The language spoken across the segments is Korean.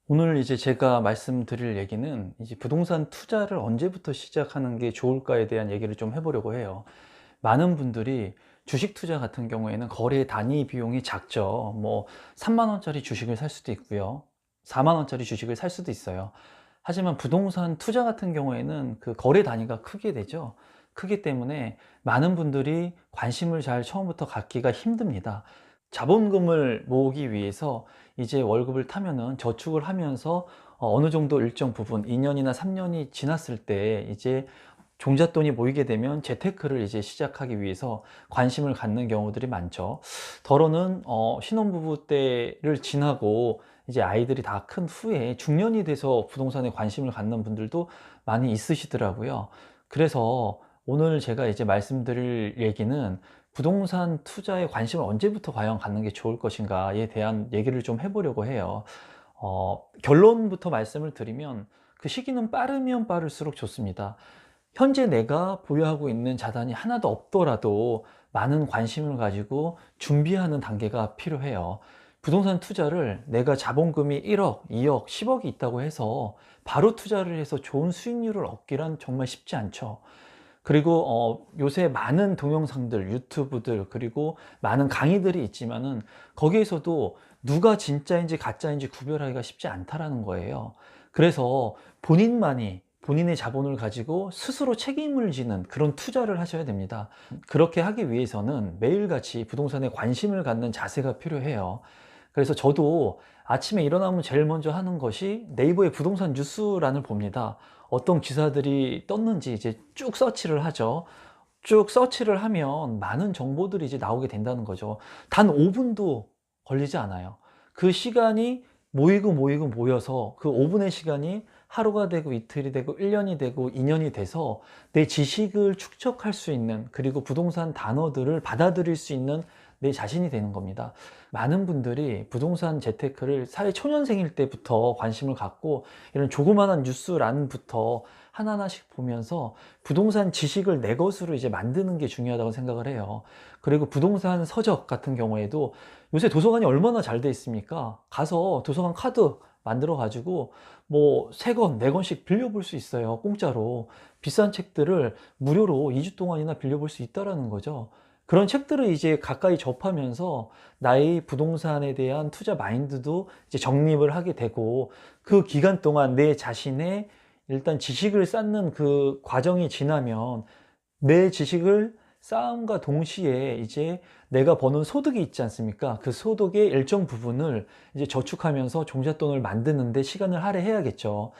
오늘 이제 제가 말씀드릴 얘기는 이제 부동산 투자를 언제부터 시작하는 게 좋을까에 대한 얘기를 좀 해보려고 해요. 많은 분들이 주식 투자 같은 경우에는 거래 단위 비용이 작죠. 뭐 3만 원짜리 주식을 살 수도 있고요. 4만 원짜리 주식을 살 수도 있어요. 하지만 부동산 투자 같은 경우에는 그 거래 단위가 크게 되죠. 크기 때문에 많은 분들이 관심을 잘 처음부터 갖기가 힘듭니다. 자본금을 모으기 위해서 이제 월급을 타면은 저축을 하면서 어느 정도 일정 부분 2년이나 3년이 지났을 때 이제 종잣돈이 모이게 되면 재테크를 이제 시작하기 위해서 관심을 갖는 경우들이 많죠. 더러는 신혼부부 때를 지나고 이제 아이들이 다 큰 후에 중년이 돼서 부동산에 관심을 갖는 분들도 많이 있으시더라고요. 그래서 오늘 제가 이제 말씀드릴 얘기는 부동산 투자에 관심을 언제부터 과연 갖는 게 좋을 것인가에 대한 얘기를 좀 해보려고 해요. 결론부터 말씀을 드리면 그 시기는 빠르면 빠를수록 좋습니다. 현재 내가 보유하고 있는 자산이 하나도 없더라도 많은 관심을 가지고 준비하는 단계가 필요해요. 부동산 투자를 내가 자본금이 1억, 2억, 10억이 있다고 해서 바로 투자를 해서 좋은 수익률을 얻기란 정말 쉽지 않죠. 그리고 요새 많은 동영상들, 유튜브들, 그리고 많은 강의들이 있지만은 거기에서도 누가 진짜인지 가짜인지 구별하기가 쉽지 않다라는 거예요. 그래서 본인만이 본인의 자본을 가지고 스스로 책임을 지는 그런 투자를 하셔야 됩니다. 그렇게 하기 위해서는 매일같이 부동산에 관심을 갖는 자세가 필요해요. 그래서 저도 아침에 일어나면 제일 먼저 하는 것이 네이버의 부동산 뉴스란을 봅니다. 어떤 기사들이 떴는지 이제 쭉 서치를 하죠. 쭉 서치를 하면 많은 정보들이 이제 나오게 된다는 거죠. 단 5분도 걸리지 않아요. 그 시간이 모이고 모여서 그 5분의 시간이 하루가 되고 이틀이 되고 1년이 되고 2년이 돼서 내 지식을 축적할 수 있는, 그리고 부동산 단어들을 받아들일 수 있는 내 자신이 되는 겁니다. 많은 분들이 부동산 재테크를 사회 초년생일 때부터 관심을 갖고 이런 조그마한 뉴스란부터 하나하나씩 보면서 부동산 지식을 내 것으로 이제 만드는 게 중요하다고 생각을 해요. 그리고 부동산 서적 같은 경우에도 요새 도서관이 얼마나 잘 돼 있습니까? 가서 도서관 카드 만들어 가지고 뭐 3권, 4권씩 빌려볼 수 있어요. 공짜로. 비싼 책들을 무료로 2주 동안이나 빌려볼 수 있다라는 거죠. 그런 책들을 이제 가까이 접하면서 나의 부동산에 대한 투자 마인드도 이제 정립을 하게 되고, 그 기간 동안 내 자신의 일단 지식을 쌓는 그 과정이 지나면 내 지식을 쌓음과 동시에 이제 내가 버는 소득이 있지 않습니까? 그 소득의 일정 부분을 이제 저축하면서 종잣돈을 만드는데 시간을 할애해야겠죠.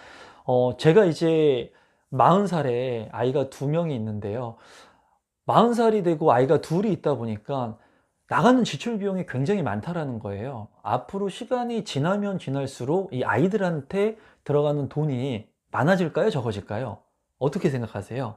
제가 이제 40살에 아이가 2명이 있는데요. 40살이 되고 아이가 둘이 있다 보니까 나가는 지출 비용이 굉장히 많다라는 거예요. 앞으로 시간이 지나면 지날수록 이 아이들한테 들어가는 돈이 많아질까요? 적어질까요? 어떻게 생각하세요?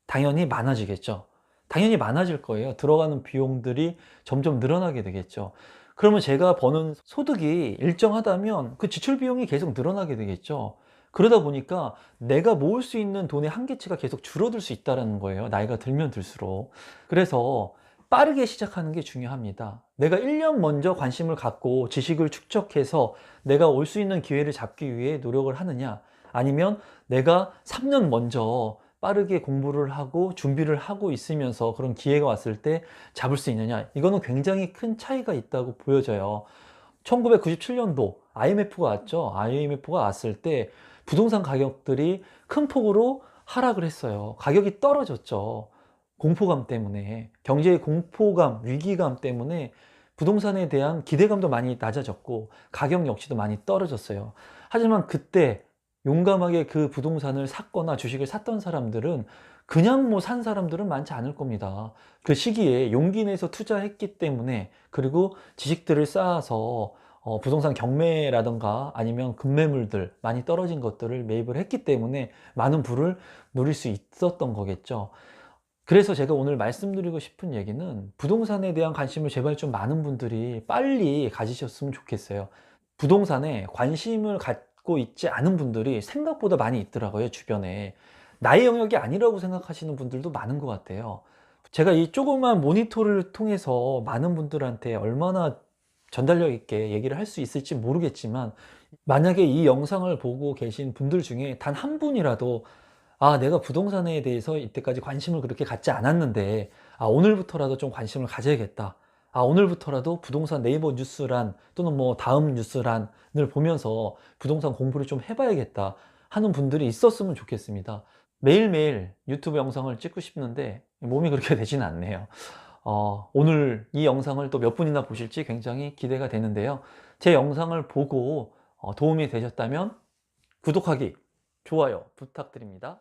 당연히 많아지겠죠. 당연히 많아질 거예요. 들어가는 비용들이 점점 늘어나게 되겠죠. 그러면 제가 버는 소득이 일정하다면 그 지출 비용이 계속 늘어나게 되겠죠. 그러다 보니까 내가 모을 수 있는 돈의 한계치가 계속 줄어들 수 있다는 거예요. 나이가 들면 들수록. 그래서 빠르게 시작하는 게 중요합니다. 내가 1년 먼저 관심을 갖고 지식을 축적해서 내가 올 수 있는 기회를 잡기 위해 노력을 하느냐, 아니면 내가 3년 먼저 빠르게 공부를 하고 준비를 하고 있으면서 그런 기회가 왔을 때 잡을 수 있느냐, 이거는 굉장히 큰 차이가 있다고 보여져요. 1997년도 IMF가 왔죠. IMF가 왔을 때 부동산 가격들이 큰 폭으로 하락을 했어요. 가격이 떨어졌죠. 공포감 때문에, 경제의 공포감, 위기감 때문에 부동산에 대한 기대감도 많이 낮아졌고 가격 역시도 많이 떨어졌어요. 하지만 그때 용감하게 그 부동산을 샀거나 주식을 샀던 사람들은 그냥 뭐 산 사람들은 많지 않을 겁니다. 그 시기에 용기 내서 투자했기 때문에, 그리고 지식들을 쌓아서 부동산 경매라든가 아니면 급매물들 많이 떨어진 것들을 매입을 했기 때문에 많은 부를 누릴 수 있었던 거겠죠. 그래서 제가 오늘 말씀드리고 싶은 얘기는 부동산에 대한 관심을 제발 좀 많은 분들이 빨리 가지셨으면 좋겠어요. 부동산에 관심을 갖고 있지 않은 분들이 생각보다 많이 있더라고요, 주변에. 나의 영역이 아니라고 생각하시는 분들도 많은 것 같아요. 제가 이 조그만 모니터를 통해서 많은 분들한테 얼마나 전달력 있게 얘기를 할 수 있을지 모르겠지만, 만약에 이 영상을 보고 계신 분들 중에 단 한 분이라도 아, 내가 부동산에 대해서 이때까지 관심을 그렇게 갖지 않았는데, 아, 오늘부터라도 좀 관심을 가져야겠다. 아, 오늘부터라도 부동산 네이버 뉴스란 또는 뭐 다음 뉴스란을 보면서 부동산 공부를 좀 해봐야겠다 하는 분들이 있었으면 좋겠습니다. 매일매일 유튜브 영상을 찍고 싶는데 몸이 그렇게 되지는 않네요. 오늘 이 영상을 또 몇 분이나 보실지 굉장히 기대가 되는데요. 제 영상을 보고 도움이 되셨다면 구독하기, 좋아요 부탁드립니다.